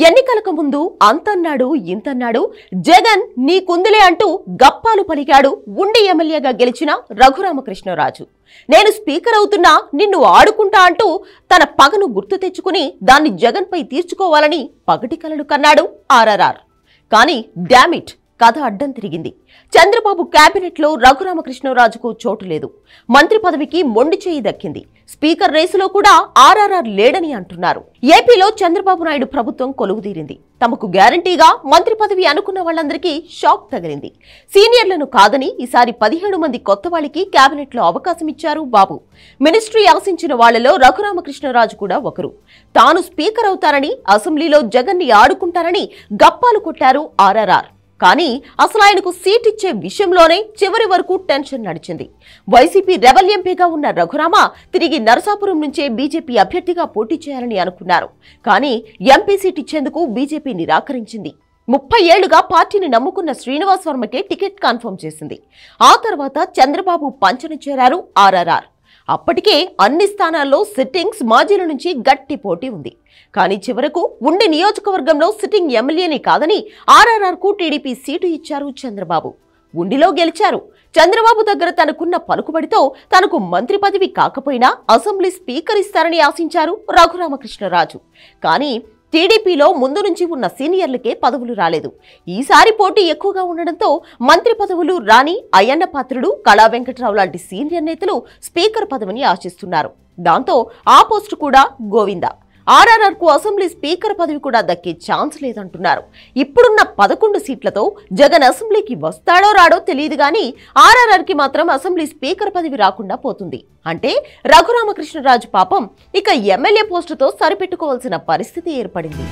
ఎన్నికలకు ముందు అంతన్నాడు ఇంతన్నాడు జగన్ నీకుందిలే అంటూ గప్పాలు పలికాడు ఉండి ఎమ్మెల్యేగా గెలిచిన రఘురామకృష్ణరాజు. నేను స్పీకర్ అవుతున్నా నిన్ను ఆడుకుంటా అంటూ తన పగను గుర్తు తెచ్చుకుని దాన్ని జగన్ పై తీర్చుకోవాలని పగటి కలలు కన్నాడు ఆర్ఆర్ఆర్. కానీ డామిట్ కథ అడ్డం తిరిగింది. చంద్రబాబు కేబినెట్ లో రఘురామకృష్ణరాజుకు చోటు లేదు. మంత్రి పదవికి మొండి చేయి దక్కింది. స్పీకర్ రేసులో కూడా ఆర్ఆర్ఆర్ లేడని అంటున్నారు. ఏపీలో చంద్రబాబు నాయుడు ప్రభుత్వం కొలువుదీరింది. తమకు గ్యారంటీగా మంత్రి పదవి అనుకున్న వాళ్ళందరికీ షాక్ తగిలింది. సీనియర్లను కాదని ఈసారి 17 మంది కొత్త వాళ్ళకి కేబినెట్ లో అవకాశం ఇచ్చారు బాబు. మినిస్ట్రీ ఆశించిన వాళ్లలో రఘురామకృష్ణరాజు కూడా ఒకరు. తాను స్పీకర్ అవుతారని, అసెంబ్లీలో జగన్ ని ఆడుకుంటారని గప్పాలు కొట్టారు ఆర్ఆర్ఆర్. కానీ అసలు ఆయనకు సీట్ ఇచ్చే విషయంలోనే చివరి వరకు టెన్షన్ నడిచింది. వైసీపీ రెబల్ ఎంపీగా ఉన్న రఘురామ తిరిగి నరసాపురం నుంచే బీజేపీ అభ్యర్థిగా పోటీ చేయాలని అనుకున్నారు. కానీ ఎంపీ సీట్ ఇచ్చేందుకు బీజేపీ నిరాకరించింది. 30 ఏళ్లుగా పార్టీని నమ్ముకున్న శ్రీనివాస్ వర్మకే టికెట్ కన్ఫర్మ్ చేసింది. ఆ తర్వాత చంద్రబాబు పంచన చేరారు ఆర్ఆర్ఆర్. అప్పటికే అన్ని స్థానాల్లో సిట్టింగ్స్ మాజీల నుంచి గట్టి పోటీ ఉంది. కానీ చివరకు ఉండి నియోజకవర్గంలో సిట్టింగ్ ఎమ్మెల్యేని కాదని ఆర్ఆర్ఆర్ కు టీడీపీ సీటు ఇచ్చారు చంద్రబాబు. ఉండిలో గెలిచారు. చంద్రబాబు దగ్గర తనకున్న పలుకుబడితో తనకు మంత్రి పదవి కాకపోయినా అసెంబ్లీ స్పీకర్ ఇస్తారని ఆశించారు రఘురామకృష్ణరాజు. కానీ టీడీపీలో ముందు నుంచి ఉన్న సీనియర్లకే పదవులు రాలేదు. ఈసారి పోటీ ఎక్కువగా ఉండడంతో మంత్రి పదవులు రాని అయ్యన్న పాత్రుడు, కళా వెంకట్రావు లాంటి సీనియర్ నేతలు స్పీకర్ పదవిని ఆశిస్తున్నారు. దాంతో ఆ పోస్టు కూడా గోవిందా. ఆర్ఆర్ఆర్ కు అసెంబ్లీ స్పీకర్ పదవి కూడా దక్కే ఛాన్స్ లేదంటున్నారు. ఇప్పుడున్న 11 సీట్లతో జగన్ అసెంబ్లీకి వస్తాడో రాడో తెలియదు గానీ ఆర్ఆర్ఆర్ కి మాత్రం అసెంబ్లీ స్పీకర్ పదవి రాకుండా పోతుంది. అంటే రఘురామకృష్ణరాజు పాపం ఇక ఎమ్మెల్యే పోస్టుతో సరిపెట్టుకోవాల్సిన పరిస్థితి ఏర్పడింది.